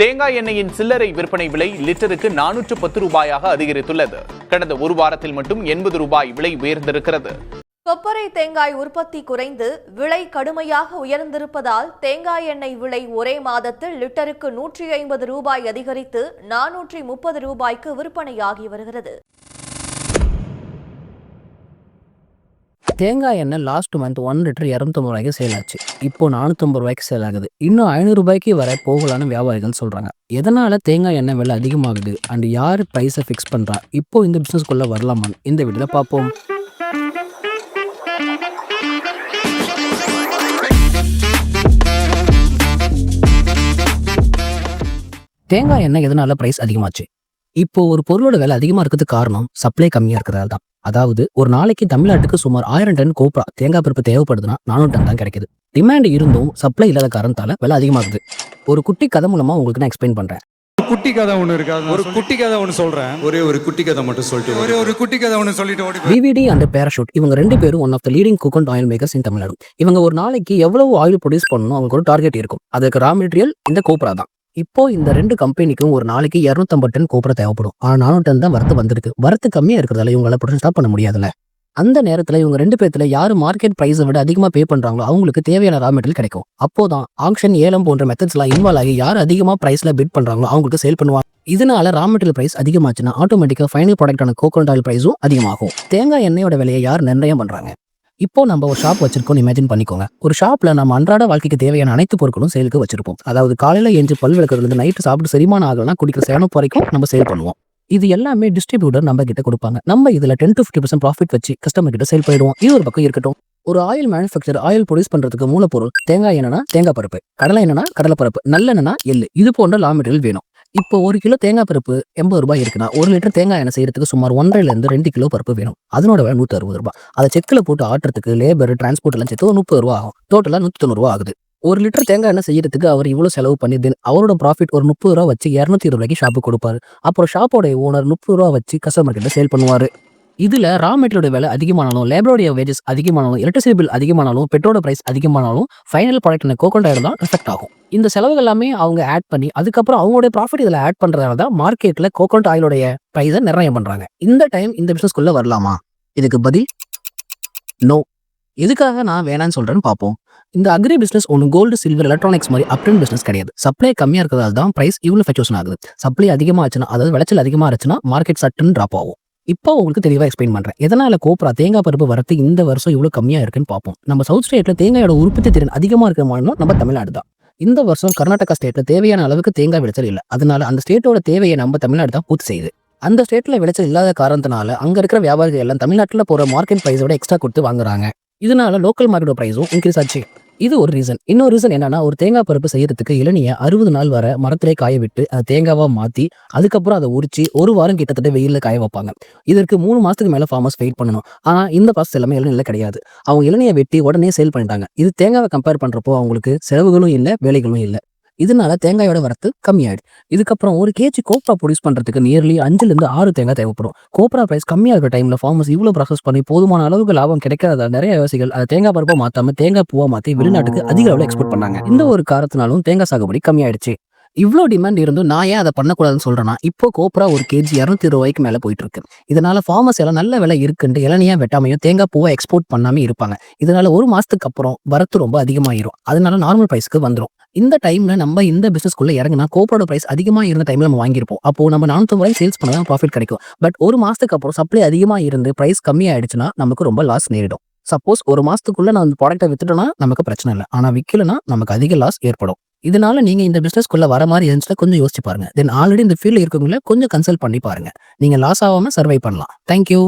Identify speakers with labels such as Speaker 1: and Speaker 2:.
Speaker 1: தேங்காய் எண்ணெயின் சில்லறை விற்பனை விலை லிட்டருக்கு 410 ரூபாயாக அதிகரித்துள்ளது. கடந்த ஒரு வாரத்தில் மட்டும் 80 ரூபாய் விலை உயர்ந்திருக்கிறது.
Speaker 2: கொப்பரை தேங்காய் உற்பத்தி குறைந்து விலை கடுமையாக உயர்ந்திருப்பதால் தேங்காய் எண்ணெய் விலை ஒரே மாதத்தில் லிட்டருக்கு 150 ரூபாய் அதிகரித்து 430 ரூபாய்க்கு விற்பனையாகி வருகிறது.
Speaker 3: தேங்காய் எண்ணெய் லாஸ்ட் மந்த் 1 லிட்டர் 250 ரூபாய்க்கு சேல் ஆச்சு. இப்போ 450 ரூபாய்க்கு சேல் ஆகுது. இன்னும் 500 ரூபாய்க்கு வர போகலான்னு வியாபாரிகள் சொல்றாங்க. எதனால தேங்காய் எண்ணெய் விலை அதிகமாகுது அண்ட் யார் பிரைஸை ஃபிக்ஸ் பண்றா, இப்போ இந்த பிசினஸ்க்குள்ள வரலாமான்னு இந்த வீடியோல பார்ப்போம். தேங்காய் எண்ணெய் எதனால பிரைஸ் அதிகமாச்சு? இப்போ ஒரு பொருளோட விலை அதிகமா இருக்கிறதுக்கு காரணம் சப்ளை கம்மியா இருக்கிறதால தான். அதாவது ஒரு நாளைக்கு தமிழ்நாட்டுக்கு சுமார் 1000 டன் கோப்ரா தேங்காய் பருப்பு தேவைப்படுதுன்னா 400 டன் தான் கிடைக்குது. டிமாண்ட் இருந்தும் சப்ளை இல்லாத காரணத்தால விலை அதிகமாகுது. ஒரு குட்டி கதை மூலமா உங்களுக்கு நான் எக்ஸ்பிளைன் பண்றேன்.
Speaker 4: குட்டி கதை ஒன்று இருக்காது. ஒரு குட்டி கதை ஒன்று சொல்றேன். ஒரு குட்டி கதை மட்டும் சொல்லிட்டு ஒரு குட்டி கதை ஒன்று சொல்லிட்டு
Speaker 3: விவிடி அண்ட் பேராஷூட் இவங்க 2 பேரும் one of the leading coconut oil makers in Tamil Nadu. இவங்க ஒரு நாளைக்கு எவ்வளவு ஆயில் ப்ரொடியூஸ் பண்ணணும் அவங்களுக்கு ஒரு டார்கெட் இருக்கும். அதுக்கு ரா மெட்டீரியல் இந்த கோப்ரா தான். இப்போ இந்த 2 கம்பெனிக்கும் ஒரு நாளைக்கு 250 டன் கோப்ரா தேவைப்படும். ஆனா 400 டன் தான் வரத்து வந்திருக்கு. வரத்து கம்மியா இருக்கிறதால இவங்களால ப்ரொடக்ஷன் ஸ்டாப் பண்ண முடியாதுல்ல. அந்த நேரத்துல இவங்க 2 பேர்த்துல யாரு மார்க்கெட் பிரைஸை விட அதிகமா பே பண்றாங்களோ அவங்களுக்கு தேவையான ரா மெட்டீரியல் கிடைக்கும். அப்போதான் ஆக்ஷன், ஏலம் போன்ற மெத்தட்ஸ் எல்லாம் இன்வால்வ் ஆகி யார் அதிகமா பிரைஸ்ல பிட் பண்றாங்களோ அவங்களுக்கு சேல் பண்ணுவாங்க. இதனால ரா மெட்டீரியல் பிரைஸ் அதிகமாச்சுன்னா ஆட்டோமேட்டிக்கா ஃபைனல் ப்ராடக்டான கோகோனட் ஆயில் பிரைஸும் அதிகமாகும். தேங்காய் எண்ணெயோட விலையை யார் நிர்ணயம் பண்றாங்க? இப்போ நம்ம ஒரு ஷாப் வச்சிருக்கோம் இமேஜின் பண்ணிக்கோங்க. ஒரு ஷாப்ல நம்ம அன்றாட வாழ்க்கைக்கு தேவையான அனைத்து பொருட்களும் சேலுக்கு வச்சிருப்போம். அதாவது காலையில எஞ்சி பல் விளக்குறது நைட்டு சாப்பிட்டு செரிமானம் ஆகலன்னா குடிக்கிற சேனப்பு வரைக்கும் நம்ம சேல் பண்ணுவோம். இது எல்லாமே டிஸ்ட்ரிபியூட்டர் நம்ம கிட்ட கொடுப்பாங்க. நம்ம இதுல 10 to 50% ப்ராஃபிட் வச்சு கஸ்டமர் கிட்ட சேல் பண்ணிடுவோம். இது ஒரு பக்கம் இருக்கட்டும். ஒரு ஆயில் மேனுஃபேக்சர் ஆயில் ப்ரொடியூஸ் பண்றதுக்கு மூலப்பொருள் தேங்காய் எண்ணெய்னா தேங்காய் பருப்பு, கடலை எண்ணெய்னா கடலை பருப்பு, நல்லெண்ணெய்னா எள்ளு, இது போன்ற ரா மெட்டீரியல் வேணும். இப்போ 1 கிலோ தேங்காய் பருப்பு 80 ரூபாய் இருக்குன்னா 1 லிட்டர் தேங்காய் எண்ணெய் செய்யறதுக்கு சுமார் 1.5 to 2 கிலோ பருப்பு வேணும். அதனோட விலை 160 ரூபாய். அதை செக்கில் போட்டு ஆட்டுறதுக்கு லேபர், டிரான்ஸ்போர்ட் எல்லாம் சேர்த்து 30 ரூபா ஆகும். டோட்டலா 190 ரூபா ஆகுது. 1 லிட்டர் தேங்காய் எண்ணெய் செய்யறதுக்கு அவர் இவ்வளவு செலவு பண்ணி அவரோட ப்ராஃபிட் ஒரு 30 ரூபா வச்சு 220 ரூபாய்க்கு ஷாப்புக்கு கொடுப்பாரு. அப்புறம் ஷாப்போட ஓனர் 30 ரூபா வச்சு கஸ்டமர் கிட்ட சேல் பண்ணுவாரு. இதுல ரா மெட்டீரியலோட விலை அதிகமானாலும், லேபரோடைய வேஜஸ் அதிகமானாலும், எலக்ட்ரிசிட்டி பில் அதிகமானாலும், பெட்ரோலோட பிரைஸ் அதிகமானாலும் ஃபைனல் ப்ராடக்ட் கோகோனட் ஆயில் தான் எஃபெக்ட் ஆகும். இந்த செலவுகள் எல்லாமே அவங்க ஆட் பண்ணி அதுக்கப்புறம் அவங்களுடைய ப்ராஃபிட் இதுல ஆட் பண்றதால தான் மார்க்கெட்ல கோகோனட் ஆயிலோடைய பிரைஸை நிர்ணயம் பண்றாங்க. இந்த டைம் இந்த பிசினஸ்க்குள்ள வரலாமா? இதுக்கு பதில் நோ. எதுக்காக நான் வேணான்னு சொல்றேன்னு பார்ப்போம். இந்த அக்ரி பிசினஸ் ஒன்று கோல்டு, சில்வர், எலக்ட்ரானிக்ஸ் மாதிரி அப்டர்ன் பிசினஸ் கிடையாது. சப்ளை கம்மியா இருக்கிறதால தான் பிரைஸ் இவ்வளவு ஃபிளக்சுவேஷன் ஆகுது. சப்ளை அதிகமா ஆச்சுன்னா, அதாவது விளைச்சல் அதிகமா இருந்துச்சுன்னா மார்க்கெட் சட்டுன்னு டிராப் ஆகும். இப்போ உங்களுக்கு தெளிவா எக்ஸ்பிளைன் பண்றேன். எதனால கோப்ரா தேங்காய் பருப்பு வரத்து இந்த வருஷம் இவ்வளவு கம்மியா இருக்குன்னு பார்ப்போம். நம்ம சவுத் ஸ்டேட்ல தேங்காயோட உற்பத்தி திறன் அதிகமா இருக்கிற மாநிலம் நம்ம தமிழ்நாடு தான். இந்த வருஷம் கர்நாடகா ஸ்டேட்ல தேவையான அளவுக்கு தேங்காய் விளைச்சல் இல்லை. அதனால அந்த ஸ்டேட்டோட தேவையை நம்ம தமிழ்நாடு தான் பூர்த்தி செய்யுது. அந்த ஸ்டேட்ல விளைச்சல் இல்லாத காரணத்தினால அங்க இருக்கிற வியாபாரிகள் எல்லாம் தமிழ்நாட்டில் போற மார்க்கெட் பிரைஸோட எக்ஸ்ட்ரா கொடுத்து வாங்குறாங்க. இதனால லோக்கல் மார்க்கெட் பிரைஸும் இன்க்ரீஸ் ஆச்சு. இது ஒரு ரீசன். இன்னொரு ரீசன் என்னன்னா, ஒரு தேங்காய் பருப்பு செய்யறதுக்கு இளநியை 60 நாள் வர மரத்திலே காய விட்டு அதை தேங்காவா மாத்தி அதுக்கப்புறம் அதை உரிச்சு 1 வாரம் கிட்டத்தட்ட வெயில காய வைப்பாங்க. இதற்கு 3 மாசத்துக்கு மேல ஃபார்மர்ஸ் வெயிட் பண்ணணும். ஆனா இந்த ப்ராசஸ் எல்லாமே இளநில கிடையாது. அவங்க இளநியை வெட்டி உடனே சேல் பண்ணிட்டாங்க. இது தேங்காவை கம்பேர் பண்றப்போ அவங்களுக்கு செலவுகளும் இல்லை, வேலைகளும் இல்லை. இதனால தேங்காயோட வரத்து கம்மியாயிடுது. இதுக்கப்புறம் 1 கேஜி கோப்ரா ப்ரொடியூஸ் பண்றதுக்கு நியர்லி 5 to 6 தேங்காய் தேவைப்படும். கோப்ரா பிரைஸ் கம்மியா இருக்கிற டைம்ல ஃபார்மர்ஸ் இவ்வளவு ப்ராசஸ் பண்ணி போதுமான அளவுக்கு லாபம் கிடைக்காத நிறைய விவசாயிகள் அதை தேங்காய் பருப்பா மாத்தாம தேங்காய் பூவா மாத்தி வெளிநாட்டுக்கு அதிக அளவுல எக்ஸ்போர்ட் பண்ணாங்க. இந்த ஒரு காரணத்தினாலும் தேங்காய் சாகுபடி கம்மியாயிடுச்சு. இவ்வளோ டிமாண்ட் இருந்தும் நான் ஏன் அதை பண்ணக்கூடாதுன்னு சொல்றேன்னா, இப்போ கோப்ரா 1 கேஜி 220 ரூபாய்க்கு மேல போயிட்டு இருக்கு. இதனால ஃபார்மர்ஸ் எல்லாம் நல்ல விலை இருக்குன்னு இளநியா வெட்டாமையும் தேங்காய் பூவை எக்ஸ்போர்ட் பண்ணாம இருப்பாங்க. இதனால 1 மாசத்துக்கு அப்புறம் வரத்து ரொம்ப அதிகமாயிரும். அதனால நார்மல் பிரைஸ்க்கு வந்துடும். இந்த டைம்ல நம்ம இந்த பிசினஸ்க்குள்ள இறங்கினா கோப்ரோட பிரைஸ் அதிகமா இருந்த டைம்ல நம்ம வாங்கியிருப்போம். அப்போ நம்ம 400 ரூபாய் சேல்ஸ் பண்ணதான் ப்ராஃபிட் கிடைக்கும். பட் 1 மாசத்துக்கு அப்புறம் சப்ளை அதிகமா இருந்து பிரைஸ் கம்மியாயிடுச்சுன்னா நமக்கு ரொம்ப லாஸ் நேரிடும். சப்போஸ் 1 மாசத்துக்குள்ள நான் அந்த ப்ராடக்ட்டை வித்துட்டோம்னா நமக்கு பிரச்சனை இல்லை. ஆனா விக்கலனா நமக்கு அதிக லாஸ் ஏற்படும். இதனால நீங்க இந்த பிசினஸ்க்குள்ள வர மாதிரி இருந்துச்சுன்னா கொஞ்சம் யோசிச்சு பாருங்க. தென் ஆல்ரெடி இந்த ஃபீல்ட்ல இருக்கவங்கள கொஞ்சம் கன்சல்ட் பண்ணி பாருங்க. நீங்க லாஸ் ஆகாம சர்வை பண்ணலாம். தேங்க்யூ.